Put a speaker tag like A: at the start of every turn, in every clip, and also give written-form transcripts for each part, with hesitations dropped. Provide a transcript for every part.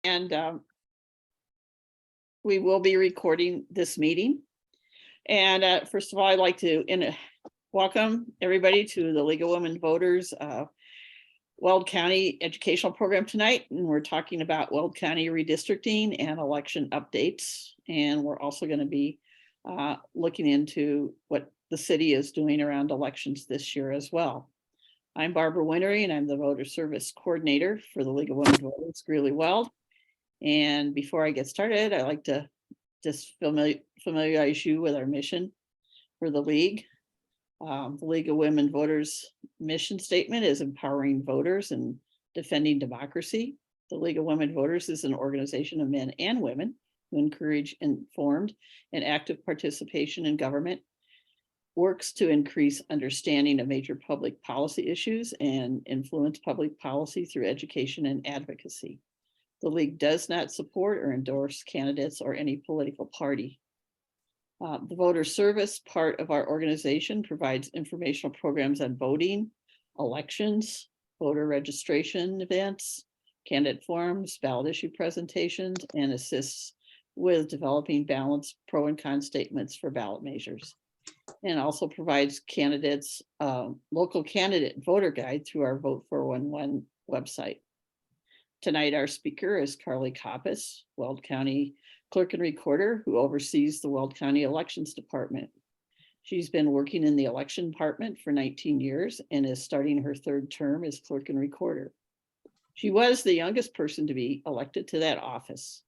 A: And we will be recording this meeting. And first of all, I'd like to welcome everybody to the League of Women Voters Weld County Educational Program tonight. And we're talking about Weld County redistricting and election updates. And we're also going to be looking into what the city is doing around elections this year as well. I'm Barbara Winery, and I'm the Voter Service Coordinator for the League of Women Voters Greeley-Weld. And before I get started, I'd like to just familiarize you with our mission for the League. The League of Women Voters mission statement is empowering voters and defending democracy. The League of Women Voters is an organization of men and women who encourage informed and active participation in government, works to increase understanding of major public policy issues and influence public policy through education and advocacy. The League does not support or endorse candidates or any political party. The voter service part of our organization provides informational programs on voting, elections, voter registration events, candidate forums, ballot issue presentations, and assists with developing balanced pro and con statements for ballot measures. And also provides candidates local candidate voter guide through our Vote 411 website. Tonight, our speaker is Carly Koppes, Weld County Clerk and Recorder, who oversees the Weld County Elections Department. She's been working in the election department for 19 years and is starting her third term as Clerk and Recorder. She was the youngest person to be elected to that office.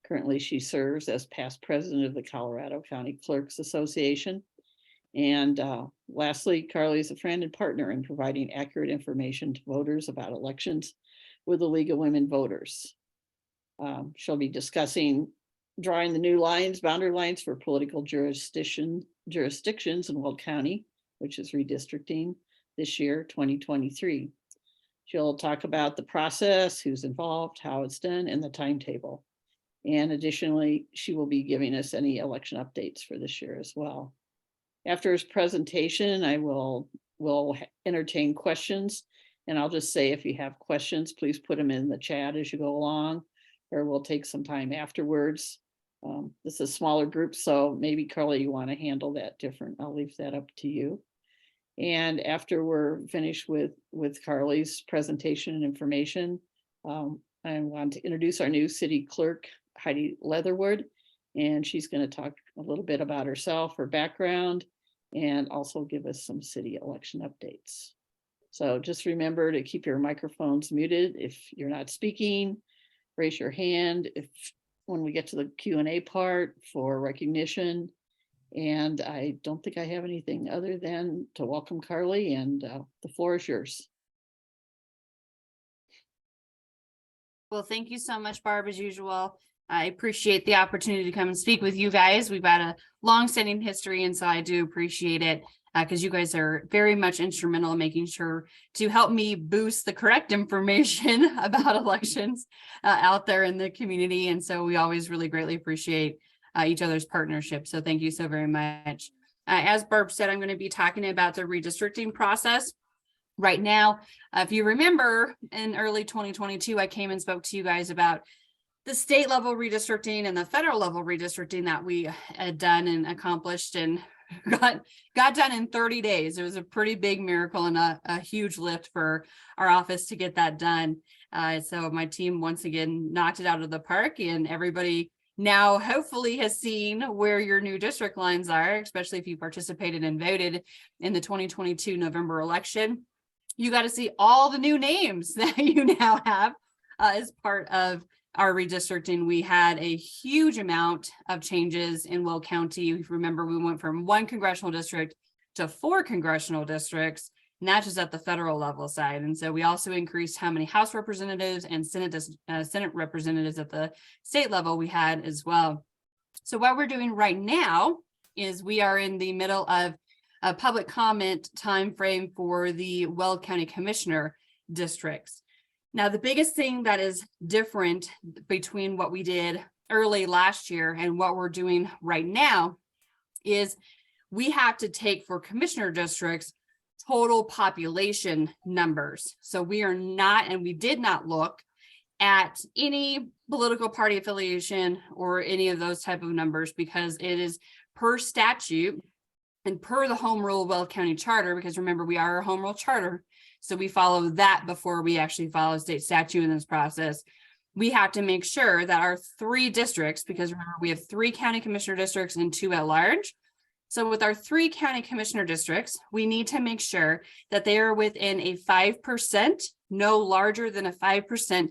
A: Currently, she serves as past president of the Colorado County Clerks Association. And lastly, Carly is a friend and partner in providing accurate information to voters about elections with the League of Women Voters. She'll be discussing drawing the new boundary lines for political jurisdictions in Weld County, which is redistricting this year, 2023. She'll talk about the process, who's involved, how it's done, and the timetable. And additionally, she will be giving us any election updates for this year as well. After his presentation, I will entertain questions. And I'll just say, if you have questions, please put them in the chat as you go along, or we'll take some time afterwards. This is a smaller group, so maybe Carly, you want to handle that different. I'll leave that up to you. And after we're finished with Carly's presentation and information, I want to introduce our new city clerk, Heidi Leatherwood, and she's going to talk a little bit about herself, her background, and also give us some city election updates. So just remember to keep your microphones muted. If you're not speaking, raise your hand when we get to the Q&A part for recognition. And I don't think I have anything other than to welcome Carly, and the floor is yours.
B: Well, thank you so much, Barb, as usual. I appreciate the opportunity to come and speak with you guys. We've had a long-standing history, and so I do appreciate it because you guys are very much instrumental in making sure to help me boost the correct information about elections out there in the community. And so we always really greatly appreciate each other's partnership. So thank you so very much. As Barb said, I'm going to be talking about the redistricting process. Right now, if you remember, in early 2022, I came and spoke to you guys about the state level redistricting and the federal level redistricting that we had done and accomplished and got done in 30 days. It was a pretty big miracle and a huge lift for our office to get that done. So my team once again knocked it out of the park, and everybody now hopefully has seen where your new district lines are, especially if you participated and voted in the 2022 November election. You got to see all the new names that you now have as part of our redistricting. We had a huge amount of changes in Weld County. If you remember, we went from 1 congressional district to 4 congressional districts, not just at the federal level side. And so we also increased how many House representatives and Senate representatives at the state level we had as well. So what we're doing right now is we are in the middle of a public comment timeframe for the Weld County Commissioner districts. Now, the biggest thing that is different between what we did early last year and what we're doing right now is we have to take for commissioner districts total population numbers. So we are not, and we did not look at any political party affiliation or any of those type of numbers, because it is per statute and per the home rule Weld County Charter, because remember, we are a home rule charter. So we follow that before we actually follow state statute in this process. We have to make sure that our 3 districts, because remember, we have 3 county commissioner districts and 2 at large. So with our 3 county commissioner districts, we need to make sure that they are within a 5%, no larger than a 5%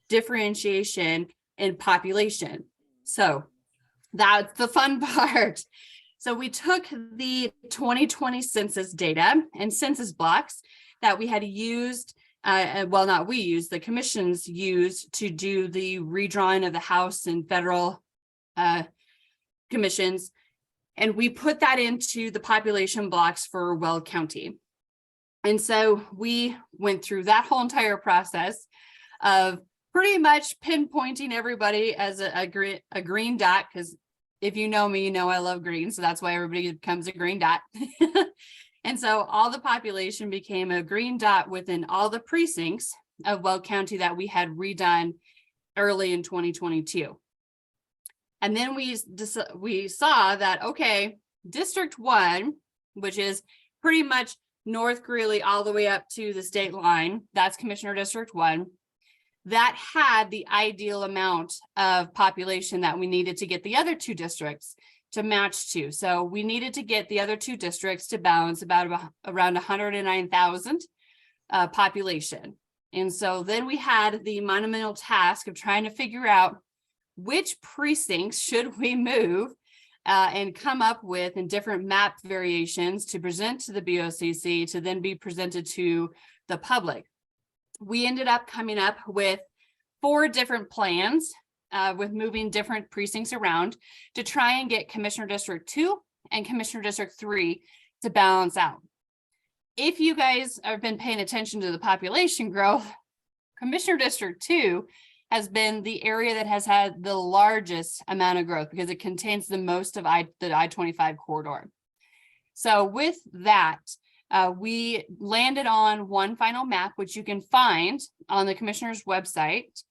B: differentiation in population. So that's the fun part. So we took the 2020 census data and census blocks that we had used, well, not we used, the commissions used to do the redrawing of the House and federal commissions. And we put that into the population blocks for Weld County. And so we went through that whole entire process of pretty much pinpointing everybody as a green dot, because if you know me, you know I love green. So that's why everybody becomes a green dot. And so all the population became a green dot within all the precincts of Weld County that we had redone early in 2022. And then we saw that, okay, District 1, which is pretty much North Greeley all the way up to the state line, that's Commissioner District 1, that had the ideal amount of population that we needed to get the other 2 districts to match to. So we needed to get the other 2 districts to balance around 109,000 population. And so then we had the monumental task of trying to figure out which precincts should we move and come up with in different map variations to present to the BOCC to then be presented to the public. We ended up coming up with 4 different plans with moving different precincts around to try and get Commissioner District 2 and Commissioner District 3 to balance out. If you guys have been paying attention to the population growth, Commissioner District 2 has been the area that has had the largest amount of growth because it contains the most of the I-25 corridor. So with that, we landed on one final map, which you can find on the commissioner's website.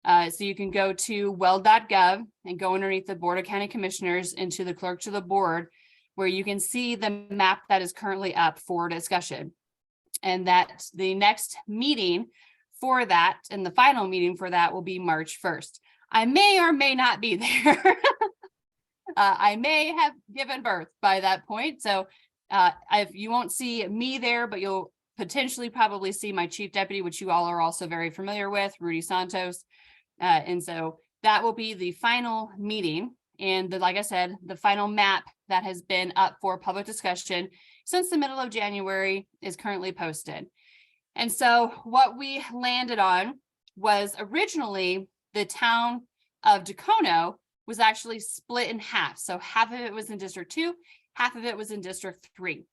B: So you can go to weld.gov and go underneath the Board of County Commissioners into the clerk to the board, where you can see the map that is currently up for discussion. And that the next meeting for that and the final meeting for that will be March 1st. I may or may not be there. I may have given birth by that point. So you won't see me there, but you'll potentially probably see my chief deputy, which you all are also very familiar with, Rudy Santos. And so that will be the final meeting. And like I said, the final map that has been up for public discussion since the middle of January is currently posted. And so what we landed on was originally the town of Dacono was actually split in half. So half of it was in District 2, half of it was in District 3.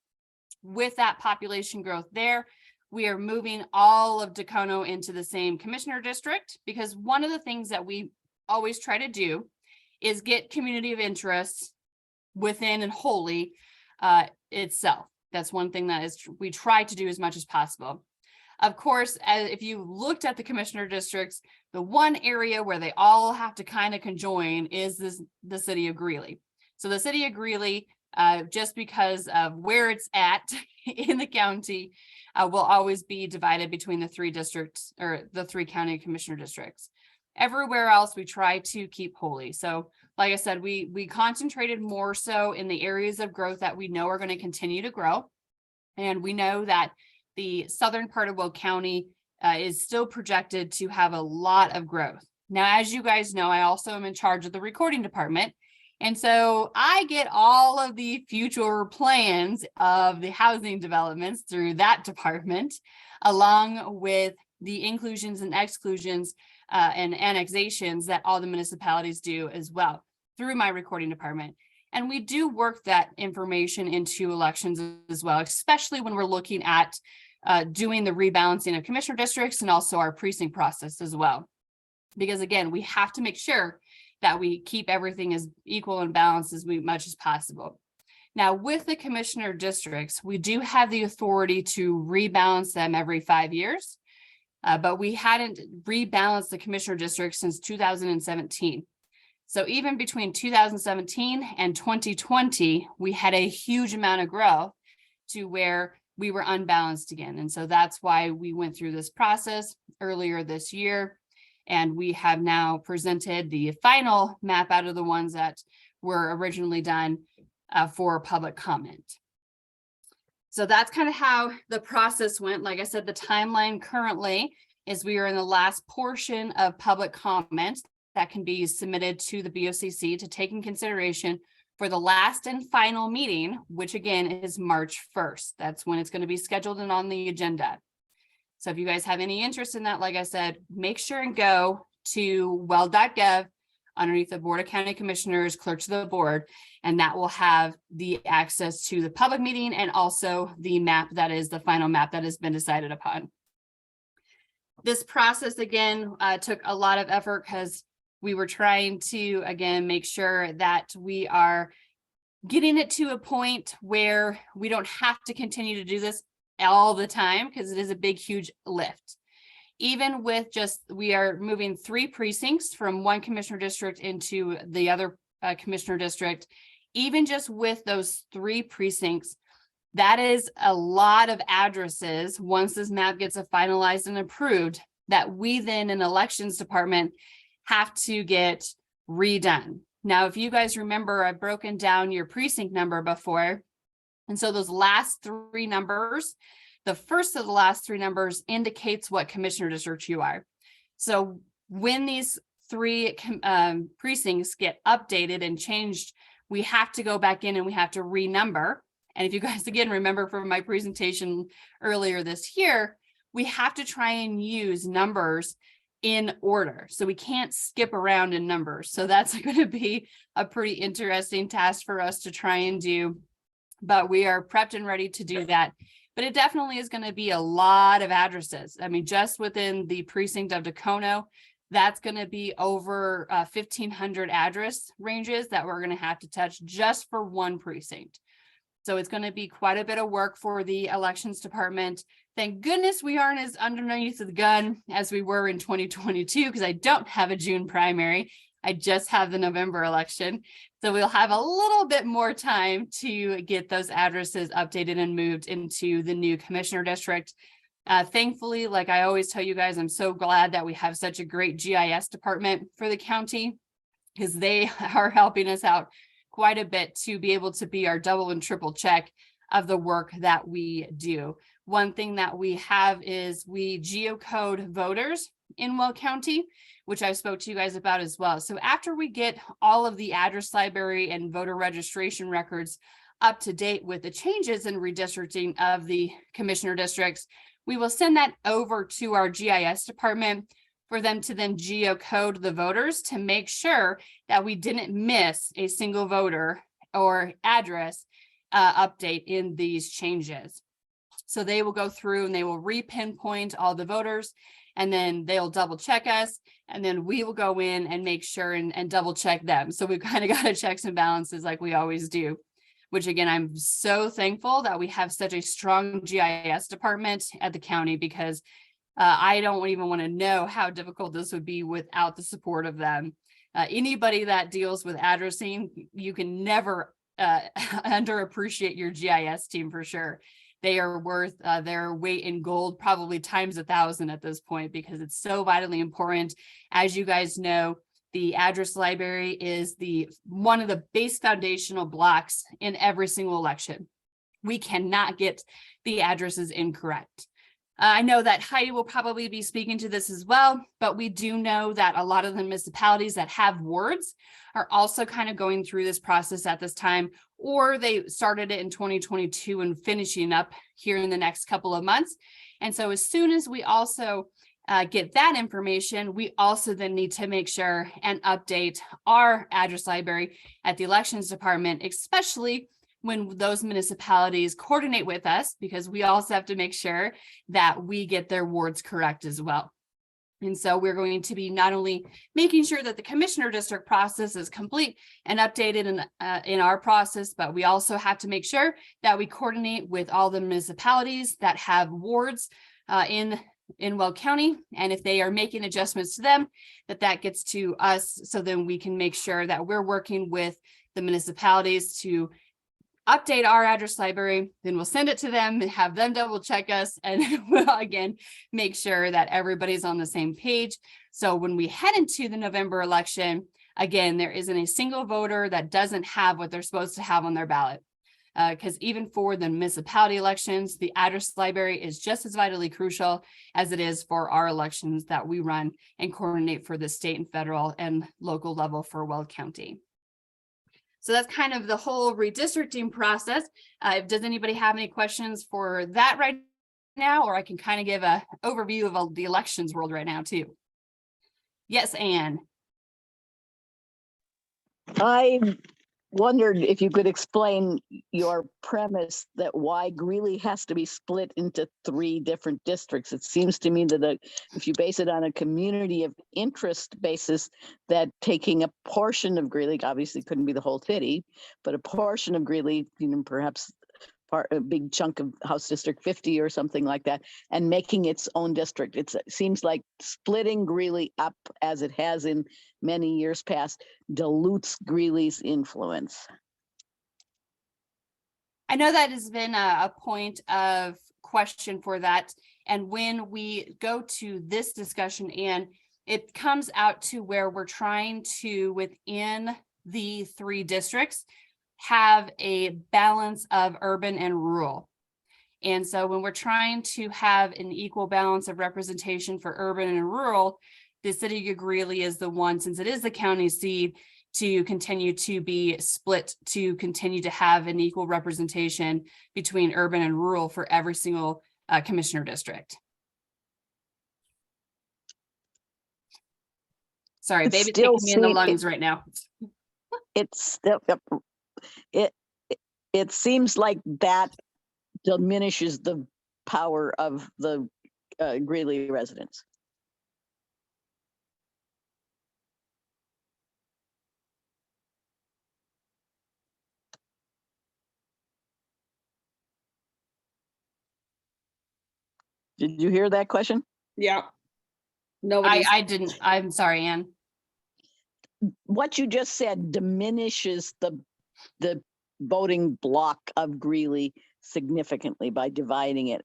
B: With that population growth there, we are moving all of Dacono into the same commissioner district, because one of the things that we always try to do is get community of interest within and wholly itself. That's one thing that we try to do as much as possible. Of course, if you looked at the commissioner districts, the one area where they all have to kind of conjoin is the city of Greeley. So the city of Greeley, just because of where it's at in the county, will always be divided between the 3 districts or the 3 county commissioner districts. Everywhere else we try to keep wholly. So like I said, we concentrated more so in the areas of growth that we know are going to continue to grow. And we know that the southern part of Weld County is still projected to have a lot of growth. Now, as you guys know, I also am in charge of the recording department. And so I get all of the future plans of the housing developments through that department, along with the inclusions and exclusions and annexations that all the municipalities do as well through my recording department. And we do work that information into elections as well, especially when we're looking at doing the rebalancing of commissioner districts and also our precinct process as well. Because again, we have to make sure that we keep everything as equal and balanced as much as possible. Now, with the commissioner districts, we do have the authority to rebalance them every 5 years. but we hadn't rebalanced the commissioner district since 2017. So even between 2017 and 2020, we had a huge amount of growth to where we were unbalanced again. And so that's why we went through this process earlier this year. And we have now presented the final map out of the ones that were originally done for public comment. So that's kind of how the process went. Like I said, the timeline currently is we are in the last portion of public comment that can be submitted to the BOCC to take in consideration for the last and final meeting, which again is March 1st. That's when it's going to be scheduled and on the agenda. So if you guys have any interest in that, like I said, make sure and go to weld.gov underneath the Board of County Commissioners, Clerk to the Board, and that will have the access to the public meeting and also the map that is the final map that has been decided upon. This process, again, took a lot of effort because we were trying to, again, make sure that we are getting it to a point where we don't have to continue to do this all the time because it is a big, huge lift. Even with just, we are moving 3 precincts from one commissioner district into the other commissioner district. Even just with those 3 precincts, that is a lot of addresses once this map gets finalized and approved that we then in elections department have to get redone. Now, if you guys remember, I've broken down your precinct number before. And so those last 3 numbers, the first of the last 3 numbers indicates what commissioner district you are. So when these 3 precincts get updated and changed, we have to go back in and we have to renumber. And if you guys, again, remember from my presentation earlier this year, we have to try and use numbers in order. So we can't skip around in numbers. So that's going to be a pretty interesting task for us to try and do, but we are prepped and ready to do that. But it definitely is going to be a lot of addresses. I mean, just within the precinct of Dacono, that's going to be over 1,500 address ranges that we're going to have to touch just for one precinct. So it's going to be quite a bit of work for the elections department. Thank goodness we aren't as underneath the gun as we were in 2022 because I don't have a June primary. I just have the November election. So we'll have a little bit more time to get those addresses updated and moved into the new commissioner district. Thankfully, like I always tell you guys, I'm so glad that we have such a great GIS department for the county because they are helping us out quite a bit to be able to be our double and triple check of the work that we do. One thing that we have is we geocode voters in Weld County, which I spoke to you guys about as well. So after we get all of the address library and voter registration records up to date with the changes in redistricting of the commissioner districts, we will send that over to our GIS department for them to then geocode the voters to make sure that we didn't miss a single voter or address update in these changes. So they will go through and they will re-pinpoint all the voters, and then they'll double check us, and then we will go in and make sure and double check them. So we've kind of got to checks and balances like we always do, which again, I'm so thankful that we have such a strong GIS department at the county because I don't even want to know how difficult this would be without the support of them. Anybody that deals with addressing, you can never underappreciate your GIS team for sure. They are worth their weight in gold, probably times 1,000 at this point, because it's so vitally important. As you guys know, the address library is one of the base foundational blocks in every single election. We cannot get the addresses incorrect. I know that Heidi will probably be speaking to this as well, but we do know that a lot of the municipalities that have wards are also kind of going through this process at this time, or they started it in 2022 and finishing up here in the next couple of months. And so as soon as we also get that information, we also then need to make sure and update our address library at the elections department, especially when those municipalities coordinate with us, because we also have to make sure that we get their wards correct as well. And so we're going to be not only making sure that the commissioner district process is complete and updated in our process, but we also have to make sure that we coordinate with all the municipalities that have wards in in Weld County. And if they are making adjustments to them, that gets to us. So then we can make sure that we're working with the municipalities to update our address library. Then we'll send it to them and have them double check us. And we'll again, make sure that everybody's on the same page. So when we head into the November election, again, there isn't a single voter that doesn't have what they're supposed to have on their ballot. Because even for the municipality elections, the address library is just as vitally crucial as it is for our elections that we run and coordinate for the state and federal and local level for Weld County. So that's kind of the whole redistricting process. Does anybody have any questions for that right now? Or I can kind of give an overview of the elections world right now too. Yes, Anne.
C: I wondered if you could explain your premise that why Greeley has to be split into 3 different districts. It seems to me that if you base it on a community of interest basis, that taking a portion of Greeley, obviously couldn't be the whole city, but a portion of Greeley, perhaps a big chunk of House District 50 or something like that, and making its own district. It seems like splitting Greeley up, as it has in many years past, dilutes Greeley's influence.
B: I know that has been a point of question for that. And when we go to this discussion, and it comes out to where we're trying to, within the 3 districts, have a balance of urban and rural. And so when we're trying to have an equal balance of representation for urban and rural, the city of Greeley is the one, since it is the county seat, to continue to be split, to continue to have an equal representation between urban and rural for every single commissioner district. Sorry, baby's taking me in the lungs right now.
C: It seems like that diminishes the power of the Greeley residents. Did you hear that question?
A: Yeah. Nobody.
B: I didn't. I'm sorry, Anne.
C: What you just said diminishes the voting block of Greeley significantly by dividing it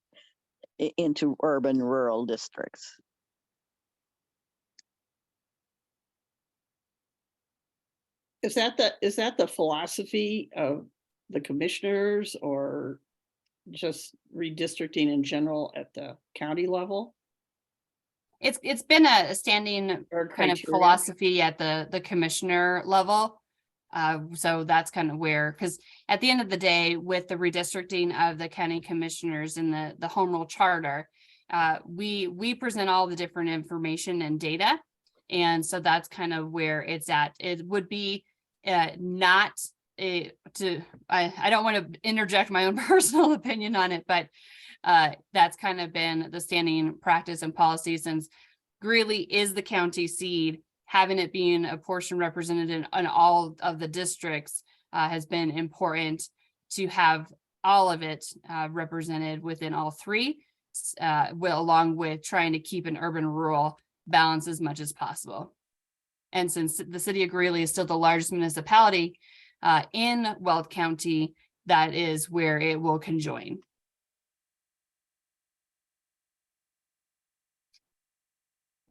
C: into urban rural districts.
A: Is that the philosophy of the commissioners, or just redistricting in general at the county level?
B: It's been a standing kind of philosophy at the commissioner level. So that's kind of where, because at the end of the day, with the redistricting of the county commissioners in the home rule charter, we present all the different information and data. And so that's kind of where it's at. It would be not I don't want to interject my own personal opinion on it, but that's kind of been the standing practice and policy since Greeley is the county seat. Having it being a portion represented in all of the districts has been important to have all of it represented within all 3, along with trying to keep an urban rural balance as much as possible. And since the city of Greeley is still the largest municipality in Weld County, that is where it will conjoin.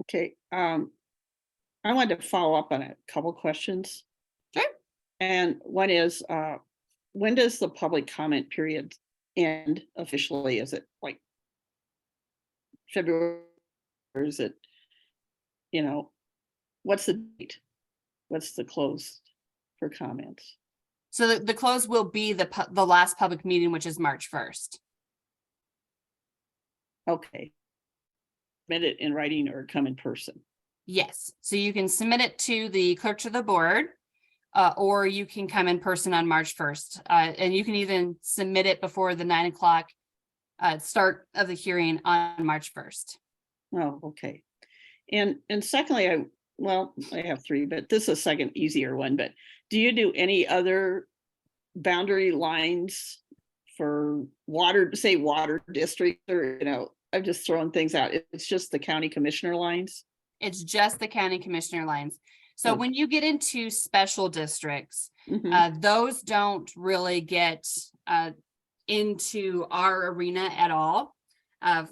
A: Okay, I wanted to follow up on a couple questions.
B: Sure.
A: And one is, when does the public comment period end officially? Is it like February, or is it, what's the date? What's the close for comments?
B: So the close will be the last public meeting, which is March 1st.
A: Okay. Submit it in writing or come in person?
B: Yes. So you can submit it to the clerk of the board, or you can come in person on March 1st. And you can even submit it before the 9 o'clock start of the hearing on March 1st.
A: Oh, okay. And secondly, I have 3, but this is a second easier one, but do you do any other boundary lines for water district, or, I'm just throwing things out. It's just the county commissioner lines.
B: It's just the county commissioner lines. So
A: Oh.
B: when you get into special districts,
A: Mhm.
B: those don't really get into our arena at all.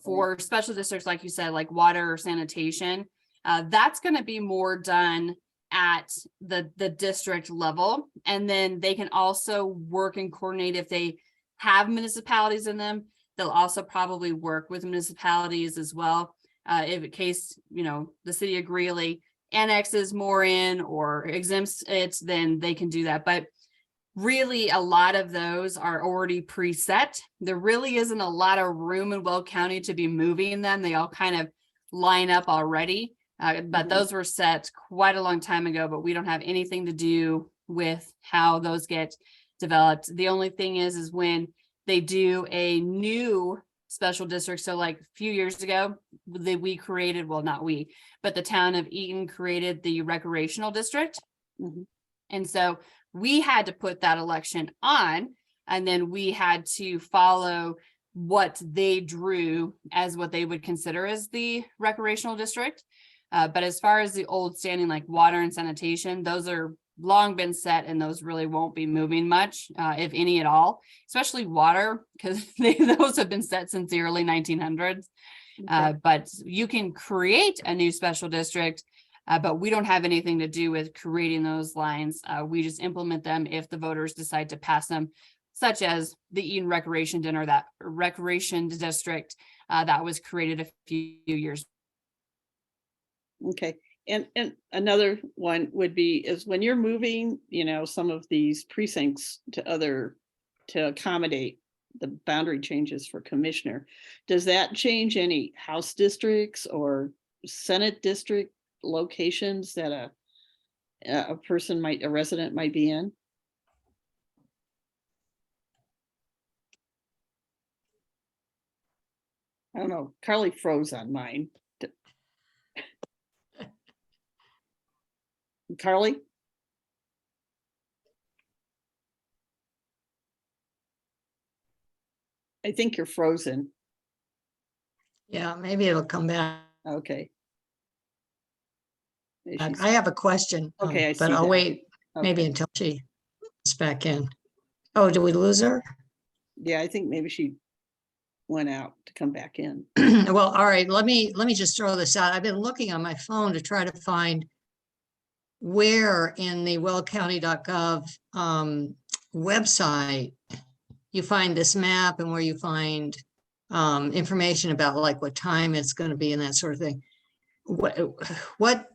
B: For special districts, like you said, like water or sanitation, that's going to be more done at the district level. And then they can also work and coordinate if they have municipalities in them. They'll also probably work with municipalities as well. If in case, the city of Greeley annexes more in or exempts it, then they can do that. But really, a lot of those are already preset. There really isn't a lot of room in Weld County to be moving them. They all kind of line up already. But
A: Mhm.
B: those were set quite a long time ago, but we don't have anything to do with how those get developed. The only thing is when they do a new special district. So like a few years ago, we created, well, not we, but the town of Eaton created the recreational district.
A: Mhm.
B: And so we had to put that election on, and then we had to follow what they drew as what they would consider as the recreational district. But as far as the old standing, like water and sanitation, those are long been set, and those really won't be moving much, if any at all, especially water, because those have been set since the early 1900s.
A: Okay.
B: But you can create a new special district, but we don't have anything to do with creating those lines. We just implement them if the voters decide to pass them, such as the Eaton Recreation Dinner, that recreation district that was created a few years.
A: Okay. And another one would be is when you're moving, some of these precincts to accommodate the boundary changes for commissioner, does that change any House districts or Senate district locations that a resident might be in? I don't know. Carly froze on mine. Carly? I think you're frozen.
D: Yeah, maybe it'll come back.
A: Okay. Maybe she's-
D: I have a question.
A: Okay, I
D: but
A: see
D: I'll
A: that.
D: wait maybe
A: Okay.
D: until she gets back in. Oh, did we lose her?
A: Yeah, I think maybe she went out to come back in.
D: Well, all right, let me just throw this out. I've been looking on my phone to try to find where in the weldcounty.gov website you find this map and where you find information about like what time it's going to be and that sort of thing. What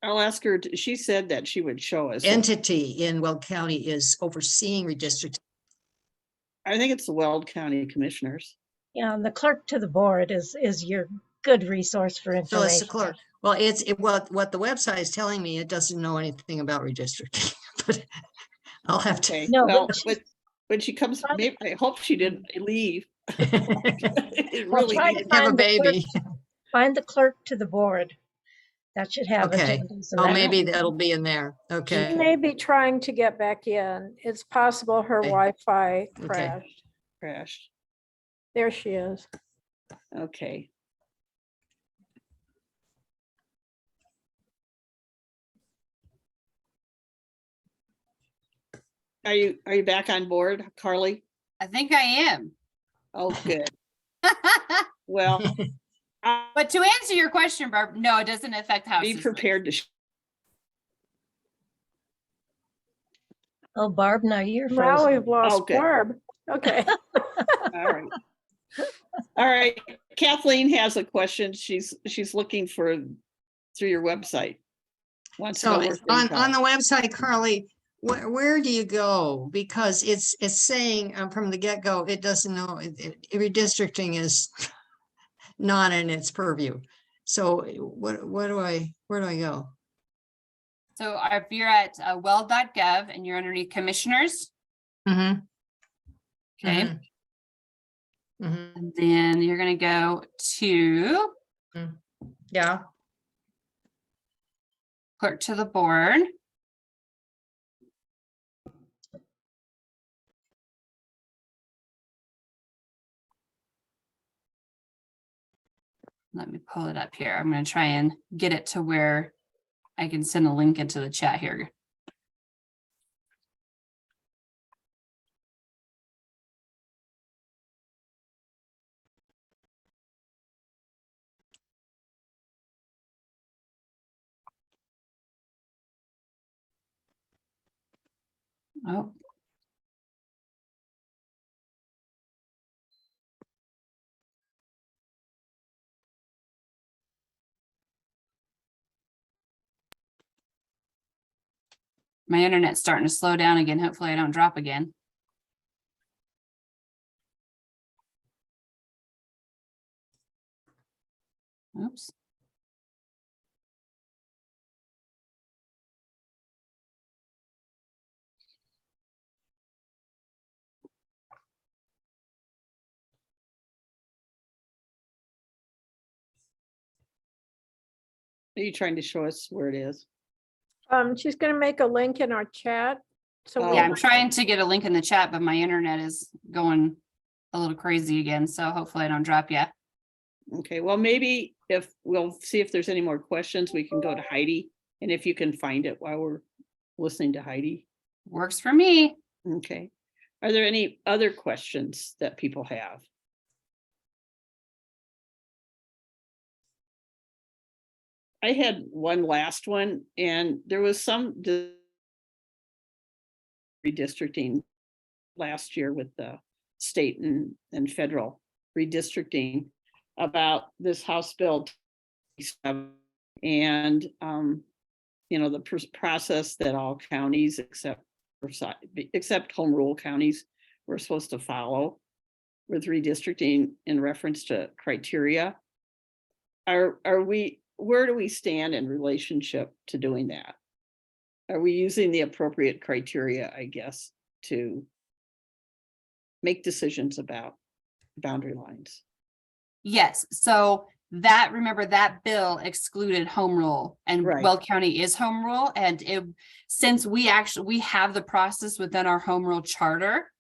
A: I'll ask her, she said that she would show us.
D: entity in Weld County is overseeing redistricting?
A: I think it's the Weld County Commissioners.
E: Yeah, and the clerk to the board is your good resource for
D: So it's
E: information.
D: the clerk. Well, what the website is telling me, it doesn't know anything about redistricting, but I'll have to.
A: Okay,
E: No,
A: well,
E: but
A: but when she comes, maybe, I hope she didn't leave. It
E: Well,
A: really
E: try
A: needed-
E: to
D: Have a
E: find the clerk-
D: baby.
E: Find the clerk to the board. That should have
D: Okay.
E: agendas. and
D: Oh,
E: that.
D: maybe that'll be in there.
F: She
D: Okay.
F: may be trying to get back in. It's possible her
D: Okay.
F: Wi-Fi crashed.
A: crashed.
F: There she is.
A: Okay. Are you back on board, Carly?
B: I think I am.
A: Oh, good. Well,
B: But to answer your question, Barb, no, it doesn't affect House.
A: be prepared to.
E: Oh, Barb, now you're
F: Now
E: frozen.
F: we've lost
A: Okay.
F: Barb. Okay.
A: All right. All right. Kathleen has a question. She's looking through your website. Wants to
D: So
A: know where things
D: on the
A: are.
D: website, Carly, where do you go? Because it's saying from the get-go, it doesn't know, redistricting is not in its purview. So where do I go?
B: So if you're at weld.gov and you're underneath commissioners,
D: Mm-hmm.
B: okay,
D: Mm-hmm.
B: and then you're gonna go to
D: Yeah.
B: clerk to the board. let me pull it up here. I'm going to try and get it to where I can send a link into the chat here. Oh. My internet's starting to slow down again. Hopefully I don't drop again. Oops.
A: Are you trying to show us where it is?
F: She's gonna make a link in our chat. So
A: Oh.
B: Yeah, I'm trying to get a link in the chat, but my internet is going a little crazy again. So hopefully I don't drop yet.
A: Okay, well, maybe if we'll see if there's any more questions, we can go to Heidi. And if you can find it while we're listening to Heidi.
B: Works for me.
A: Okay. Are there any other questions that people have? I had one last one, and there was some redistricting last year with the state and federal redistricting about this House Bill 27, and you know, the process that all counties except home rule counties were supposed to follow with redistricting in reference to criteria. Where do we stand in relationship to doing that? Are we using the appropriate criteria, I guess, to make decisions about boundary lines?
B: Yes. So that, remember, that bill excluded home rule, and
A: Right.
B: Weld County is home rule. And since we have the process within our home rule charter,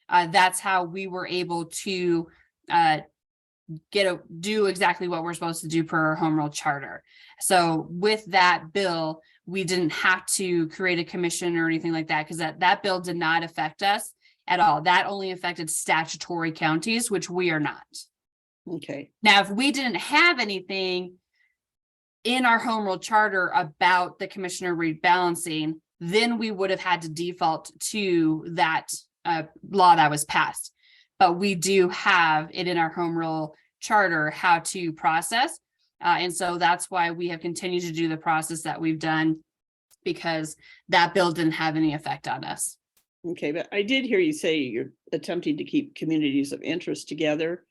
B: that's how we were able to do exactly what we're supposed to do per our home rule charter. So with that bill, we didn't have to create a commission or anything like that, because that bill did not affect us at all. That only affected statutory counties, which we are not.
A: Okay.
B: Now, if we didn't have anything in our home rule charter about the commissioner rebalancing, then we would have had to default to that law that was passed. But we do have it in our home rule charter how to process. And so that's why we have continued to do the process that we've done, because that bill didn't have any effect on us.
A: Okay, but I did hear you say you're attempting to keep communities of interest together,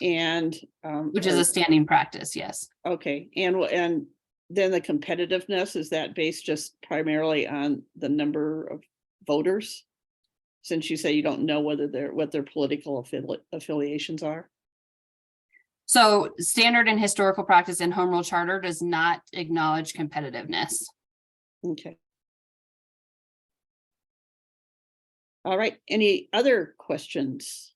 A: and
B: Which is a standing practice, yes.
A: okay, and then the competitiveness, is that based just primarily on the number of voters? Since you say you don't know what their political affiliations are.
B: So standard and historical practice in home rule charter does not acknowledge competitiveness.
A: Okay. All right, any other questions?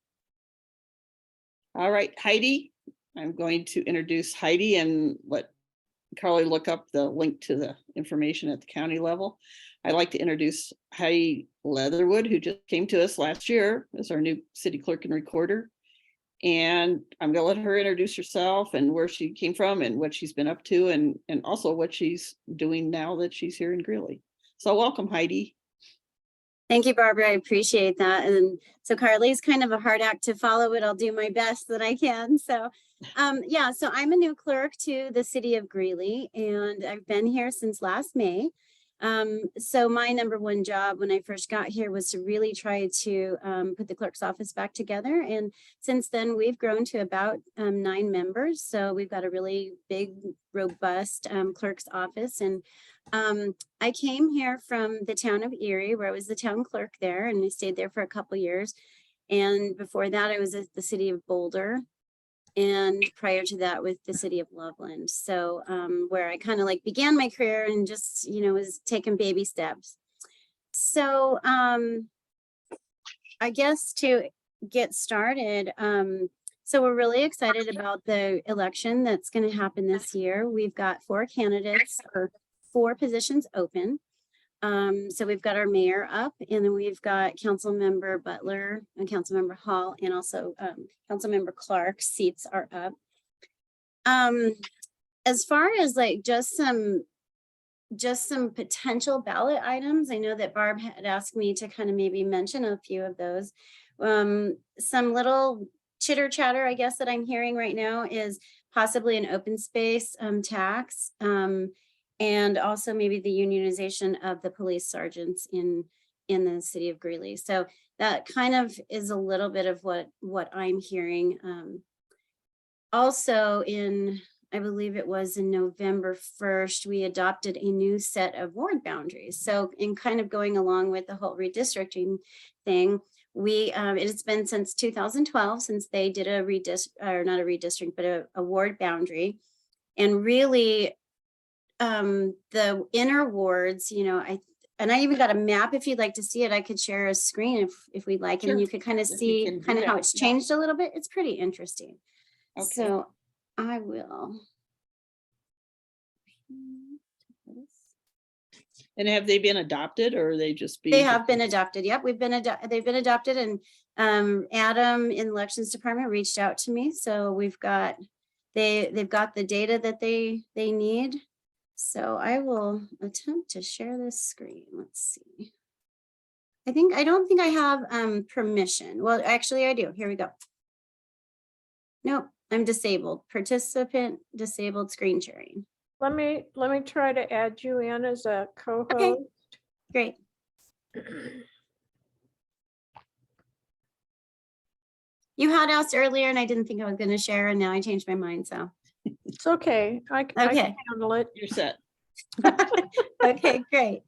A: All right, Heidi, I'm going to introduce Heidi and let Carly look up the link to the information at the county level. I'd like to introduce Heidi Leatherwood, who just came to us last year as our new city clerk and recorder. And I'm going to let her introduce herself and where she came from and what she's been up to, and also what she's doing now that she's here in Greeley. So welcome, Heidi.
G: Thank you, Barbara. I appreciate that. And so Carly's kind of a hard act to follow, but I'll do my best that I can. So yeah, so I'm a new clerk to the City of Greeley, and I've been here since last May. So my number one job when I first got here was to really try to put the clerk's office back together. And since then we've grown to about 9 members. So we've got a really big, robust clerk's office. And I came here from the town of Erie, where I was the town clerk there, and I stayed there for a couple years. And before that, I was at the city of Boulder. And prior to that with the city of Loveland. So where I kind of like began my career and just, you know, was taking baby steps. So I guess to get started, So we're really excited about the election that's going to happen this year. We've got 4 candidates or 4 positions open. So we've got our mayor up, and then we've got Councilmember Butler and Councilmember Hall, and also Councilmember Clark seats are up. As far as like just some potential ballot items, I know that Barb had asked me to kind of maybe mention a few of those. Some little chitter chatter, I guess, that I'm hearing right now is possibly an open space tax. And also maybe the unionization of the police sergeants in the city of Greeley. So that kind of is a little bit of what I'm hearing. Also I believe it was in November 1st, we adopted a new set of ward boundaries. So in kind of going along with the whole redistricting thing, it's been since 2012 since they did a not a redistrict, but a ward boundary. And really, the inner wards, I even got a map. If you'd like to see it, I could share a screen if we'd like,
A: Sure.
G: and you could kind of
A: If you
G: see
A: can do
G: kind of how
A: that,
G: it's
A: yeah.
G: changed a little bit. It's pretty interesting.
A: Okay.
G: So I will.
A: And have they been adopted, or are they just being?
G: They have been adopted. Yep, they've been adopted, and Adam in elections department reached out to me. So they've got the data that they need. So I will attempt to share this screen. Let's see. I don't think I have permission. Well, actually I do. Here we go. Nope, I'm disabled. Participant disabled screen sharing.
F: Let me try to add you in as a co-host.
G: Okay. Great. You had asked earlier and I didn't think I was going to share, and now I changed my mind, so.
F: It's okay. I can handle it.
A: You're set.
G: Okay, great.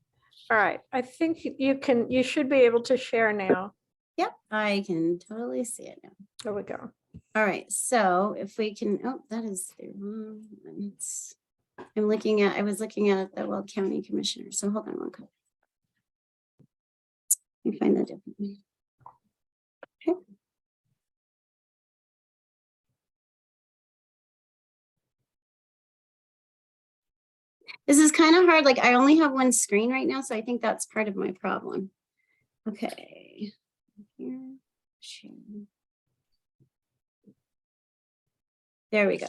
F: All right. I think you should be able to share now.
G: Yep, I can totally see it now.
F: There we go.
G: All right, so if we can, that is the wrong one. I was looking at the Weld County Commissioners. So hold on one second. Let me find that different one. Okay. This is kind of hard. Like I only have one screen right now, so I think that's part of my problem. Okay. Here, share. There we go.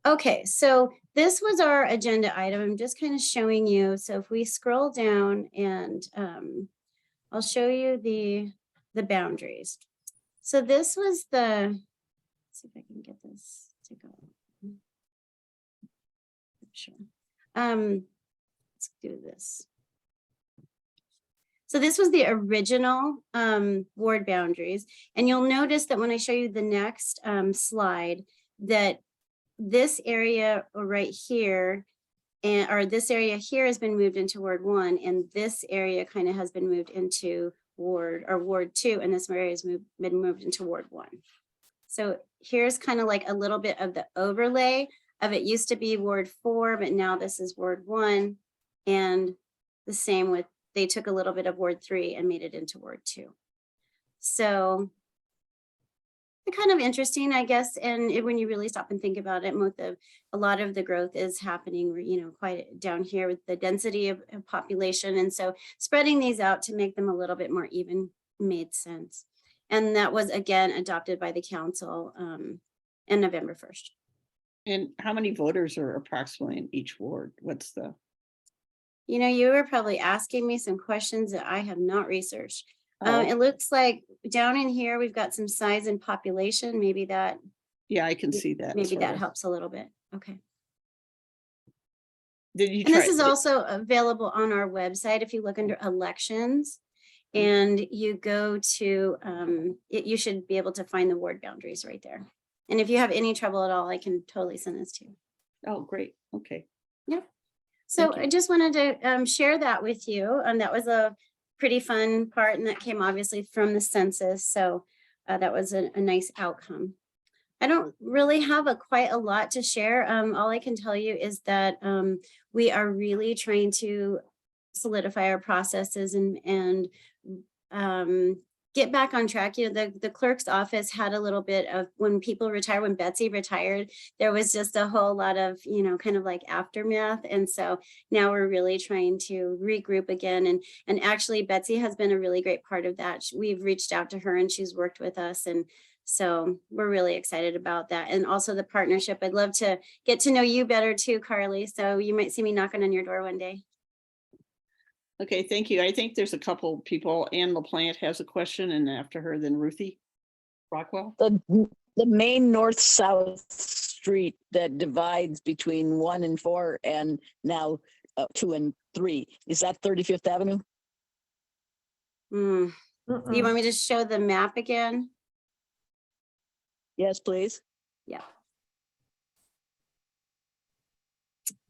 G: Okay, so this was our agenda item. I'm just kind of showing you. So if we scroll down and I'll show you the boundaries. So this was let's see if I can get this to go. Sure. Let's do this. So this was the original ward boundaries. And you'll notice that when I show you the next slide, that this area right here, this area here has been moved into Ward 1, and this area kind of has been moved into Ward 2, and this area has been moved into Ward 1. So here's kind of like a little bit of the overlay of it used to be Ward 4, but now this is Ward 1, and the same with, they took a little bit of Ward 3 and made it into Ward 2. So kind of interesting, I guess. And when you really stop and think about it, a lot of the growth is happening, quite down here with the density of population. And so spreading these out to make them a little bit more even made sense. And that was again adopted by the council in November 1st.
A: And how many voters are approximately in each ward? What's the?
G: You were probably asking me some questions that I have not researched.
A: Oh.
G: It looks like down in here, we've got some size and population. Maybe that.
A: Yeah, I can see that.
G: Maybe that helps a little bit. Okay.
A: And
G: this is also available on our website. If you look under elections and you go to you should be able to find the ward boundaries right there. And if you have any trouble at all, I can totally send this to you.
A: Oh, great. Okay.
G: Yeah. So I just wanted to share that with you. And that was a pretty fun part, and that came obviously from the census. So that was a nice outcome. I don't really have quite a lot to share. All I can tell you is that we are really trying to solidify our processes and get back on track. You know, the clerk's office had a little bit of, when people retire, when Betsy retired, there was just a whole lot of, you know, kind of like aftermath. And so now we're really trying to regroup again. And actually Betsy has been a really great part of that. We've reached out to her and she's worked with us. And so we're really excited about that. And also the partnership. I'd love to get to know you better too, Carly. So you might see me knocking on your door one day.
A: Okay, thank you. I think there's a couple people. Ann LaPlante has a question, and after her, then Ruthie Rockwell.
C: The main north-south street that divides between 1 and 4 and now 2 and 3, is that 35th Avenue?
G: You
F: Mm-mm.
G: want me to show the map again?
C: Yes, please.
G: Yeah.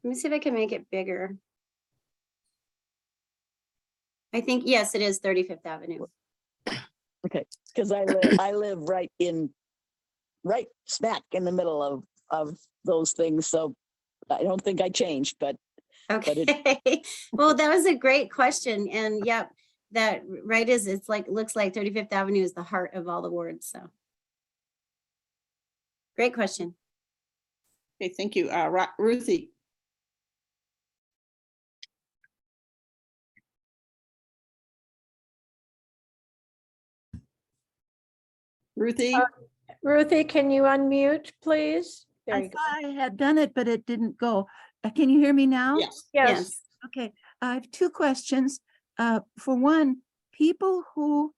G: Let me see if I can make it bigger. I think, yes, it is 35th Avenue.
C: Okay, because I live right smack in the middle of those things, so I don't think I changed, but
G: Okay. Well, that was a great question. And yep, that right is, it's like, looks like 35th Avenue is the heart of all the wards. So great question.
A: Okay, thank you. Ruthie. Ruthie,
F: Ruthie, can you unmute, please? There
H: I
F: you go.
H: thought I had done it, but it didn't go. Can you hear me now?
A: yes.
F: Yes,
H: Okay, I have two questions. For one, people who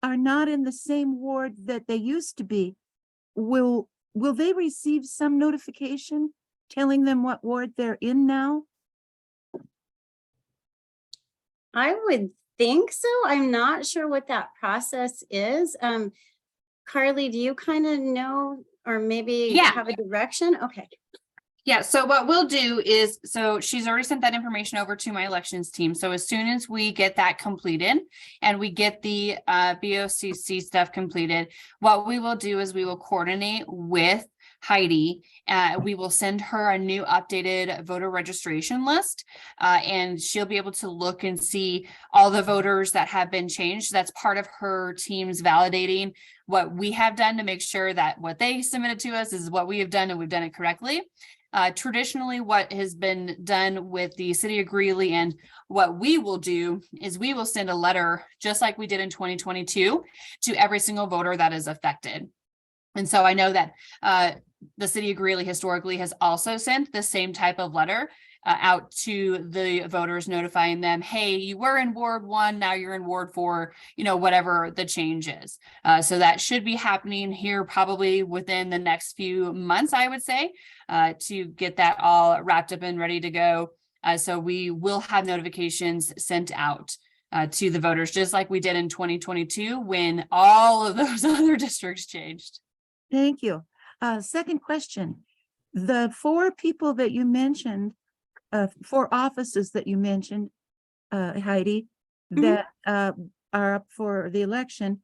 H: are not in the same ward that they used to be, will they receive some notification telling them what ward they're in now?
G: I would think so. I'm not sure what that process is. Carly, do you kind of know, or maybe
B: Yeah.
G: have a direction? Okay.
B: Yeah, so what we'll do is, so she's already sent that information over to my elections team. So as soon as we get that completed and we get the BOCC stuff completed, what we will do is we will coordinate with Heidi. We will send her a new updated voter registration list, and she'll be able to look and see all the voters that have been changed. That's part of her team's validating what we have done to make sure that what they submitted to us is what we have done and we've done it correctly. Traditionally, what has been done with the City of Greeley and what we will do is we will send a letter, just like we did in 2022, to every single voter that is affected. And so I know that the City of Greeley historically has also sent the same type of letter out to the voters, notifying them, hey, you were in Ward 1, now you're in Ward 4, you know, whatever the change is. So that should be happening here probably within the next few months, I would say, to get that all wrapped up and ready to go. So we will have notifications sent out to the voters, just like we did in 2022 when all of those other districts changed.
H: Thank you. Second question, the 4 people that you mentioned, 4 offices that you mentioned, Heidi, that are up for the election,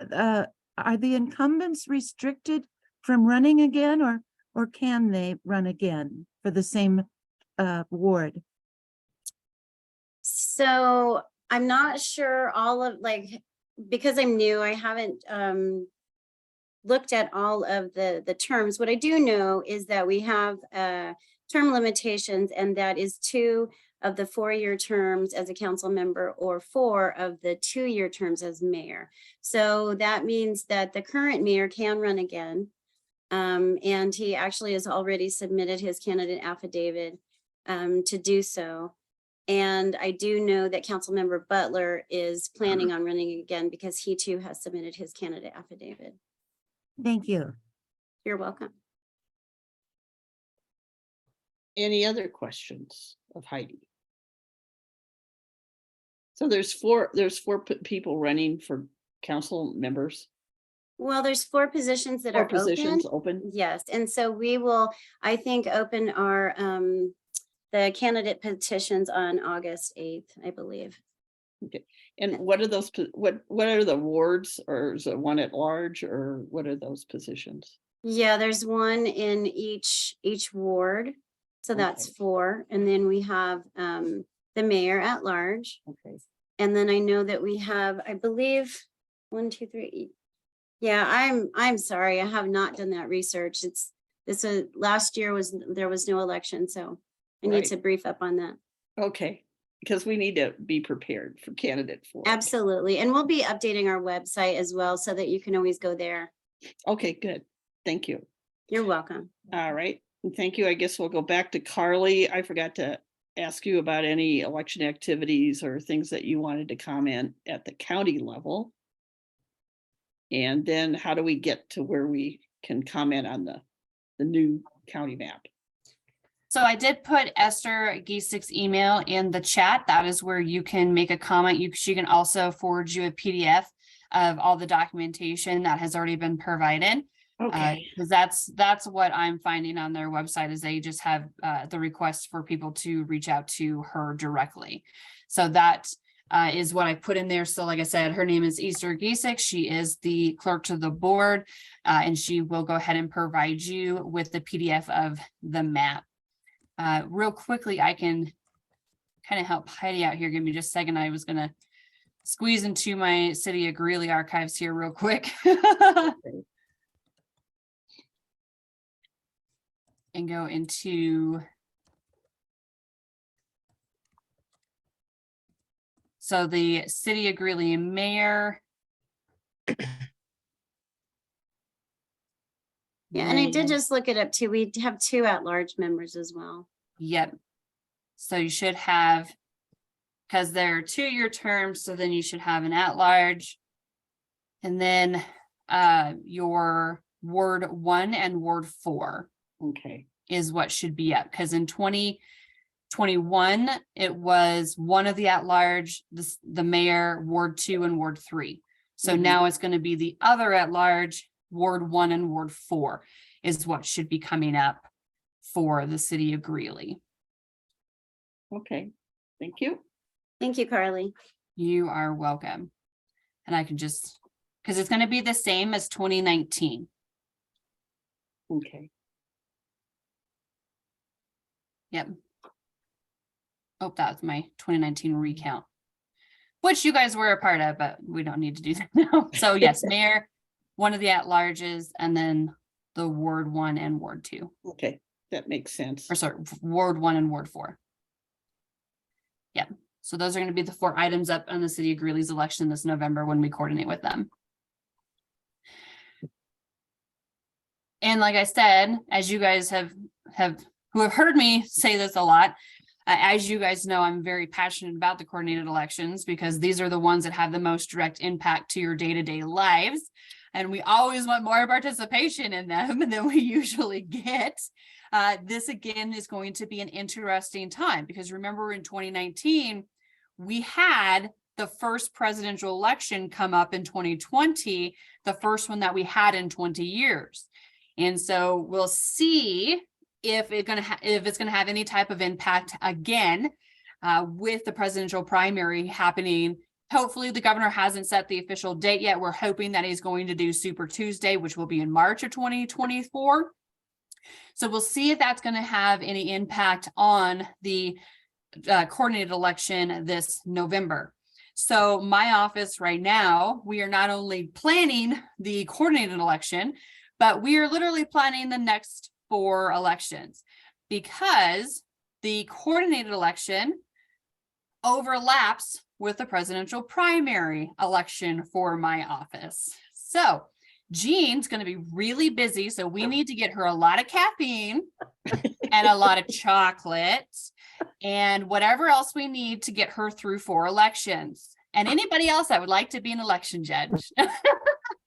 H: are the incumbents restricted from running again, or can they run again for the same ward?
G: So I'm not sure all of, like, because I'm new, I haven't looked at all of the terms. What I do know is that we have term limitations, and that is 2 of the 4-year terms as a council member or 4 of the 2-year terms as mayor. So that means that the current mayor can run again. And he actually has already submitted his candidate affidavit to do so. And I do know that Councilmember Butler is planning on running again because he too has submitted his candidate affidavit.
H: Thank you.
G: You're welcome.
A: Any other questions of Heidi? So there's four people running for council members.
G: Well, there's 4 positions that
A: 4
G: are
A: positions
G: open.
A: open.
G: Yes, and so we will, I think, open our the candidate petitions on August 8th, I believe.
A: Okay. And what are those? What are the wards, or is it one at large, or what are those positions?
G: Yeah, there's 1 in each ward. So that's
A: Okay.
G: 4. And then we have the mayor at large.
A: Okay.
G: And then I know that we have, I believe, 1, 2, 3. Yeah, I'm sorry. I have not done that research. Last year there was no election, so I need
A: Right.
G: to brief up on that.
A: Okay, because we need to be prepared for candidate four.
G: Absolutely. And we'll be updating our website as well so that you can always go there.
A: Okay, good. Thank you.
G: You're welcome.
A: All right. Thank you. I guess we'll go back to Carly. I forgot to ask you about any election activities or things that you wanted to comment at the county level. And then how do we get to where we can comment on the new county map?
B: So I did put Esther Giesick's email in the chat. That is where you can make a comment. She can also forward you a PDF of all the documentation that has already been provided.
A: Okay,
B: Because that's what I'm finding on their website is they just have the request for people to reach out to her directly. So that is what I put in there. So like I said, her name is Esther Giesick. She is the clerk to the board, and she will go ahead and provide you with the PDF of the map. Real quickly, I can kind of help Heidi out here. Give me just a second. I was going to squeeze into my City of Greeley archives here real quick. And go into. So the City of Greeley mayor.
G: Yeah, and I did
B: Right.
G: just look it up too. We have 2 at-large members as well.
B: Yep. So you should have, because they're 2-year terms, so then you should have an at-large. And then your Ward 1 and Ward 4
A: okay,
B: is what should be up. Because in 2021, it was one of the at-large, the mayor, Ward 2 and Ward 3. So
A: Mhm.
B: now it's going to be the other at-large, Ward 1 and Ward 4 is what should be coming up for the City of Greeley.
A: okay. Thank you.
G: Thank you, Carly.
B: You are welcome. And I can just, because it's going to be the same as 2019.
A: Okay,
B: Yep. Oh, that was my 2019 recount, which you guys were a part of, but we don't need to do that now. So yes, mayor, one of the at-larges, and then the Ward 1 and Ward 2.
A: okay, that makes sense.
B: Or sorry, Ward 1 and Ward 4. Yep. So those are going to be the 4 items up on the City of Greeley's election this November when we coordinate with them. And like I said, as you guys have who have heard me say this a lot, as you guys know, I'm very passionate about the coordinated elections because these are the ones that have the most direct impact to your day-to-day lives. And we always want more participation in them than we usually get. This again is going to be an interesting time because remember in 2019, we had the first presidential election come up in 2020, the first one that we had in 20 years. And so we'll see if it's going to have any type of impact again with the presidential primary happening. Hopefully the governor hasn't set the official date yet. We're hoping that he's going to do Super Tuesday, which will be in March of 2024. So we'll see if that's going to have any impact on the coordinated election this November. So my office right now, we are not only planning the coordinated election, but we are literally planning the next 4 elections because the coordinated election overlaps with the presidential primary election for my office. So Jean's going to be really busy. So we need to get her a lot of caffeine and a lot of chocolate and whatever else we need to get her through 4 elections. And anybody else that would like to be an election judge.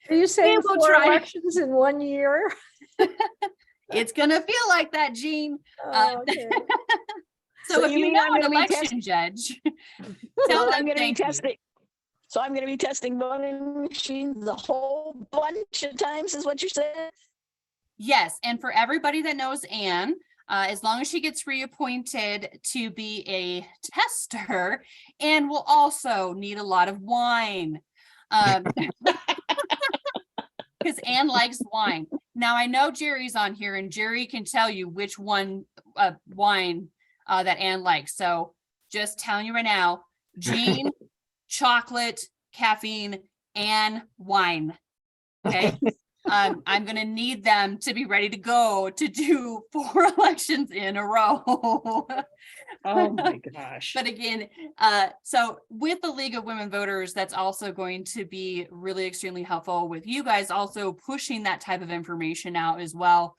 F: Are you saying
B: will
F: 4
B: try.
F: elections in 1 year?
B: It's going to feel like that, Jean.
F: Oh, okay.
B: So if
C: you
B: you
C: mean
B: know
C: I'm
B: an
C: gonna be
B: election judge, tell
C: So
B: them
C: I'm going to be
B: thank you.
C: testing. So I'm going to be testing voting machines a whole bunch of times, is what you're saying?
B: Yes, and for everybody that knows Anne, as long as she gets reappointed to be a tester, Anne will also need a lot of wine. Because Anne likes wine. Now I know Jerry's on here and Jerry can tell you which one wine that Anne likes. So just telling you right now, Jean, chocolate, caffeine, and wine. Okay. I'm going to need them to be ready to go to do 4 elections in a row.
A: Oh my gosh.
B: But again, so with the League of Women Voters, that's also going to be really extremely helpful with you guys also pushing that type of information out as well,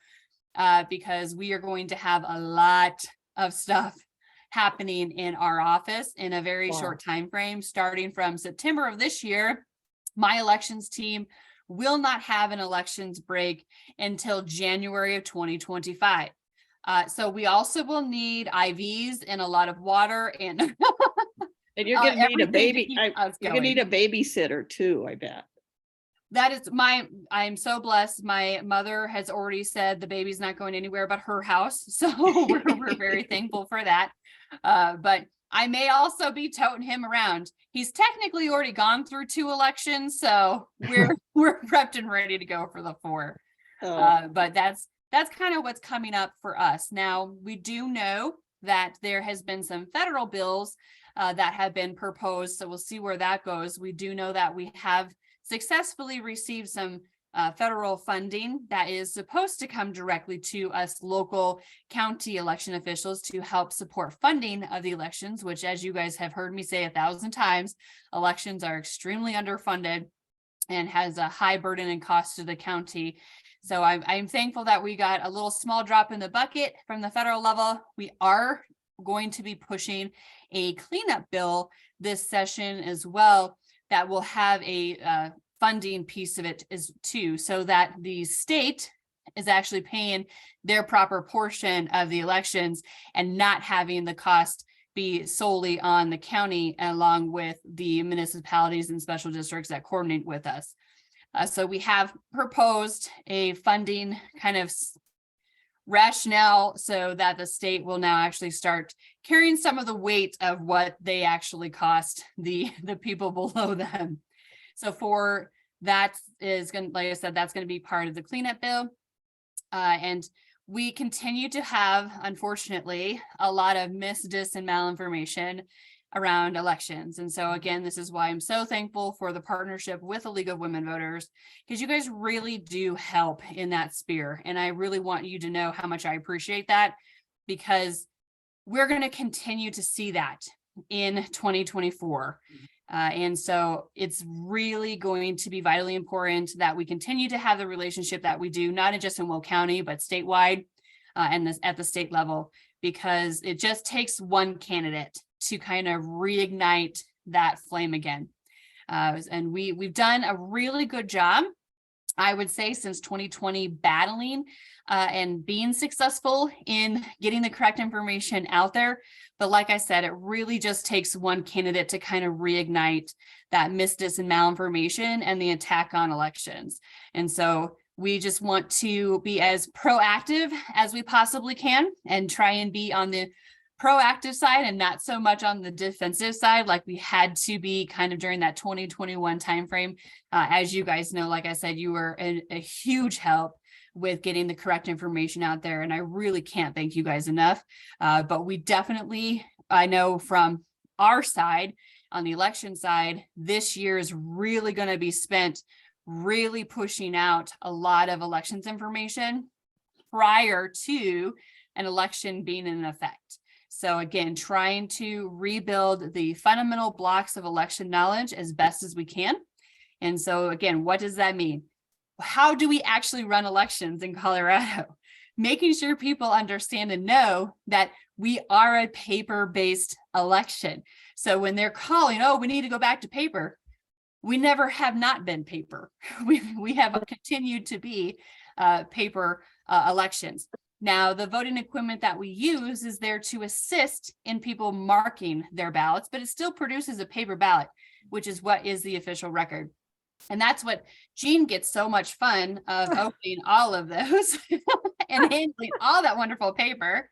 B: because we are going to have a lot of stuff happening in our office in a very
A: Wow.
B: short time frame. Starting from September of this year, my elections team will not have an elections break until January of 2025. So we also will need IVs and a lot of water and
A: And you're gonna need a
B: everything to
A: baby,
B: keep us
A: you're gonna need
B: going.
A: a babiesitter too, I bet.
B: That is I'm so blessed. My mother has already said the baby's not going anywhere but her house. So we're very thankful for that. But I may also be toting him around. He's technically already gone through 2 elections, so we're prepped and ready to go for the 4. But that's kind of what's coming up for us. Now, we do know that there has been some federal bills that have been proposed, so we'll see where that goes. We do know that we have successfully received some federal funding that is supposed to come directly to us local county election officials to help support funding of the elections, which, as you guys have heard me say 1,000 times, elections are extremely underfunded and has a high burden and cost to the county. So I'm thankful that we got a little small drop in the bucket from the federal level. We are going to be pushing a cleanup bill this session as well that will have a funding piece of it is too, so that the state is actually paying their proper portion of the elections and not having the cost be solely on the county along with the municipalities and special districts that coordinate with us. So we have proposed a funding kind of rationale so that the state will now actually start carrying some of the weight of what they actually cost the people below them. So for that is going to, like I said, that's going to be part of the cleanup bill. And we continue to have, unfortunately, a lot of dis, and malinformation around elections. And so again, this is why I'm so thankful for the partnership with the League of Women Voters, because you guys really do help in that sphere. And I really want you to know how much I appreciate that, because we're going to continue to see that in 2024. And so it's really going to be vitally important that we continue to have the relationship that we do, not just in Weld County, but statewide and at the state level, because it just takes one candidate to kind of reignite that flame again. And we've done a really good job, I would say, since 2020, battling and being successful in getting the correct information out there. But like I said, it really just takes one candidate to kind of reignite that dis, and malinformation and the attack on elections. And so we just want to be as proactive as we possibly can and try and be on the proactive side and not so much on the defensive side like we had to be kind of during that 2021 timeframe. As you guys know, like I said, you were a huge help with getting the correct information out there. And I really can't thank you guys enough. But we definitely, I know from our side, on the election side, this year is really going to be spent really pushing out a lot of elections information prior to an election being in effect. So again, trying to rebuild the fundamental blocks of election knowledge as best as we can. And so again, what does that mean? How do we actually run elections in Colorado? Making sure people understand and know that we are a paper-based election. So when they're calling, oh, we need to go back to paper, we never have not been paper. We have continued to be paper elections. Now, the voting equipment that we use is there to assist in people marking their ballots, but it still produces a paper ballot, which is what is the official record. And that's what Jean gets so much fun of, opening all of those and handling all that wonderful paper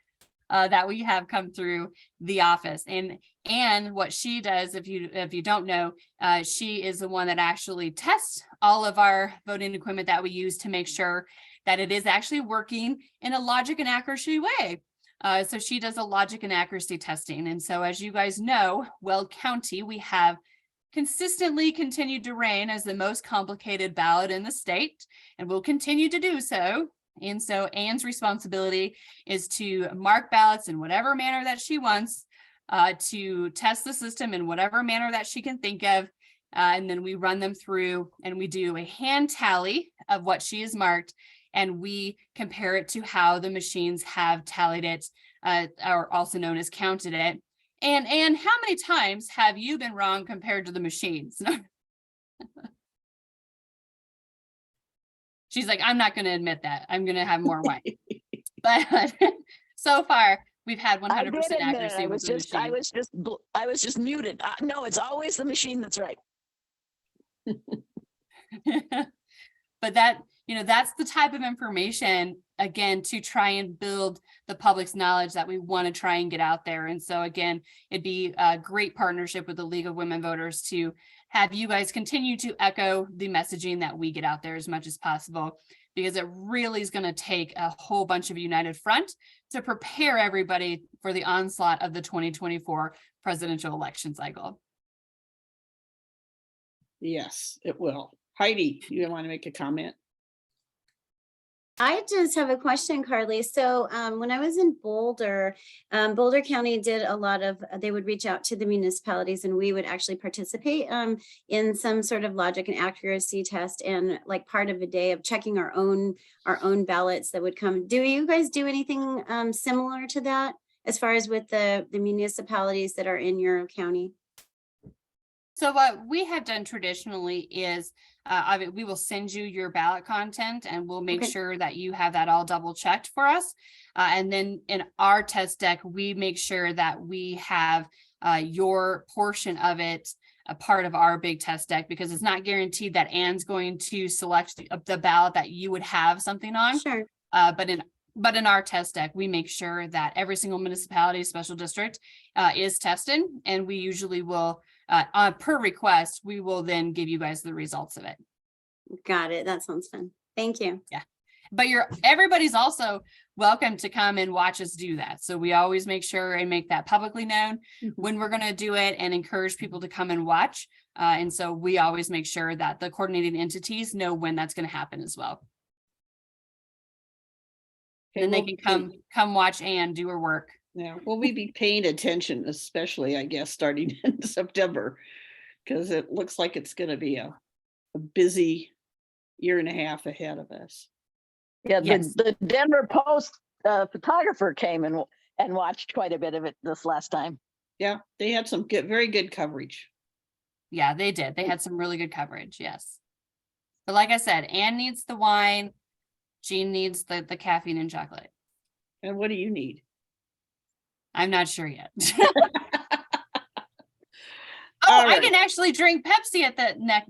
B: that we have come through the office. And what she does, if you don't know, she is the one that actually tests all of our voting equipment that we use to make sure that it is actually working in a logic and accuracy way. So she does a logic and accuracy testing. And so as you guys know, Weld County, we have consistently continued to reign as the most complicated ballot in the state and will continue to do so. And so Anne's responsibility is to mark ballots in whatever manner that she wants, to test the system in whatever manner that she can think of. And then we run them through and we do a hand tally of what she has marked, and we compare it to how the machines have tallied it, or also known as counted it. And how many times have you been wrong compared to the machines? She's like, I'm not going to admit that. I'm going to have more wine. But so far, we've had 100%
C: I did admit it.
B: accuracy with the machine.
C: I was just muted. No, it's always the machine that's right.
B: But that, that's the type of information, again, to try and build the public's knowledge that we want to try and get out there. And so again, it'd be a great partnership with the League of Women Voters to have you guys continue to echo the messaging that we get out there as much as possible, because it really is going to take a whole bunch of united front to prepare everybody for the onslaught of the 2024 presidential election cycle.
A: Yes, it will. Heidi, you want to make a comment?
G: I just have a question, Carly. So when I was in Boulder, Boulder County did a lot of, they would reach out to the municipalities and we would actually participate in some sort of logic and accuracy test, and like part of a day of checking our own ballots that would come. Do you guys do anything similar to that as far as with the municipalities that are in your county?
B: So what we have done traditionally is we will send you your ballot content, and we'll make sure that you have that all double checked for us. And then in our test deck, we make sure that we have your portion of it a part of our big test deck, because it's not guaranteed that Anne's going to select the ballot that you would have something on.
G: Sure.
B: But in our test deck, we make sure that every single municipality, special district is tested, and we usually will, per request, we will then give you guys the results of it.
G: Got it. That sounds fun. Thank you.
B: Yeah. But everybody's also welcome to come and watch us do that. So we always make sure and make that publicly known when we're going to do it, and encourage people to come and watch. And so we always make sure that the coordinating entities know when that's going to happen as well.
A: Okay,
B: And they can come watch Anne do her work.
A: Yeah, will we be paying attention, especially, I guess, starting in September, because it looks like it's going to be a busy year and a half ahead of us.
C: Yeah,
B: Yes.
C: the Denver Post photographer came and watched quite a bit of it this last time.
A: Yeah, they had some very good coverage.
B: Yeah, they did. They had some really good coverage. Yes. But like I said, Anne needs the wine. Jean needs the caffeine and chocolate.
A: And what do you need?
B: I'm not sure yet.
A: All
B: I
A: right.
B: can actually drink Pepsi at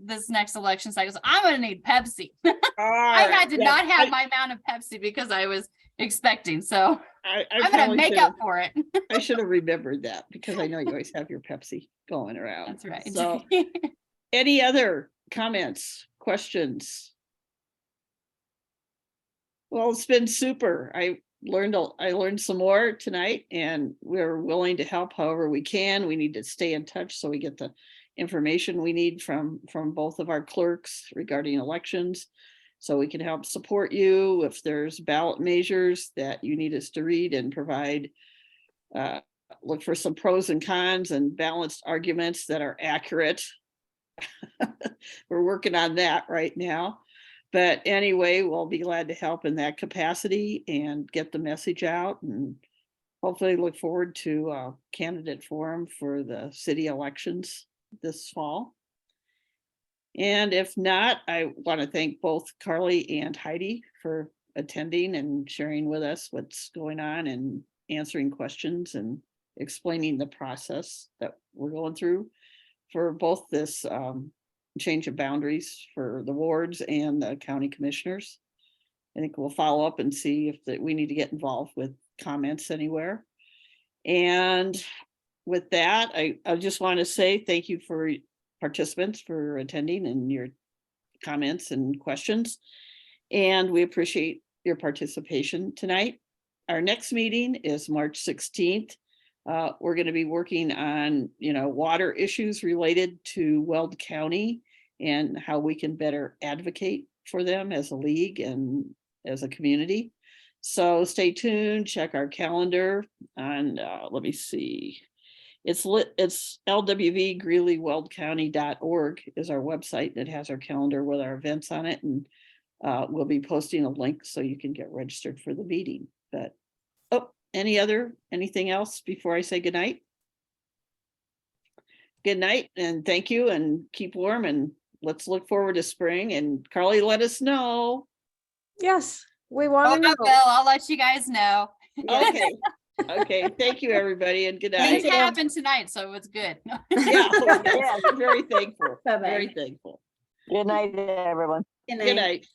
B: this next election cycle. So I'm going to need Pepsi.
A: All
B: I
A: right,
B: had to
A: yeah,
B: not have my amount of Pepsi because I was expecting. So
A: I
B: I'm going to
A: probably
B: make up for it.
A: I should have remembered that, because I know you always have your Pepsi going around.
B: That's right.
A: So any other comments, questions? Well, it's been super. I learned some more tonight, and we're willing to help however we can. We need to stay in touch so we get the information we need from both of our clerks regarding elections, so we can help support you if there's ballot measures that you need us to read and provide. Look for some pros and cons and balanced arguments that are accurate. We're working on that right now. But anyway, we'll be glad to help in that capacity and get the message out, and hopefully look forward to a candidate forum for the city elections this fall. And if not, I want to thank both Carly and Heidi for attending and sharing with us what's going on and answering questions and explaining the process that we're going through for both this change of boundaries for the wards and the county commissioners. I think we'll follow up and see if we need to get involved with comments anywhere. And with that, I just want to say thank you for participants for attending and your comments and questions. And we appreciate your participation tonight. Our next meeting is March 16th We're going to be working on, water issues related to Weld County and how we can better advocate for them as a league and as a community. So stay tuned, check our calendar, and let me see. It's LWV Greeley-Weld-County.org is our website that has our calendar with our events on it. And we'll be posting a link so you can get registered for the meeting. But, anything else before I say goodnight? Good night and thank you, and keep warm, and let's look forward to spring. And Carly, let us know.
F: Yes, we
B: Oh,
F: want
B: I
F: to know.
B: will. I'll let you guys know.
A: Okay. Okay. Thank you, everybody, and good
B: Things
A: night.
B: happened tonight, so it's good.
A: Yeah, yes, we're very thankful.
G: Bye-bye.
A: Very thankful.
C: Good night, everyone.
G: Good
A: Good
G: night.
A: night.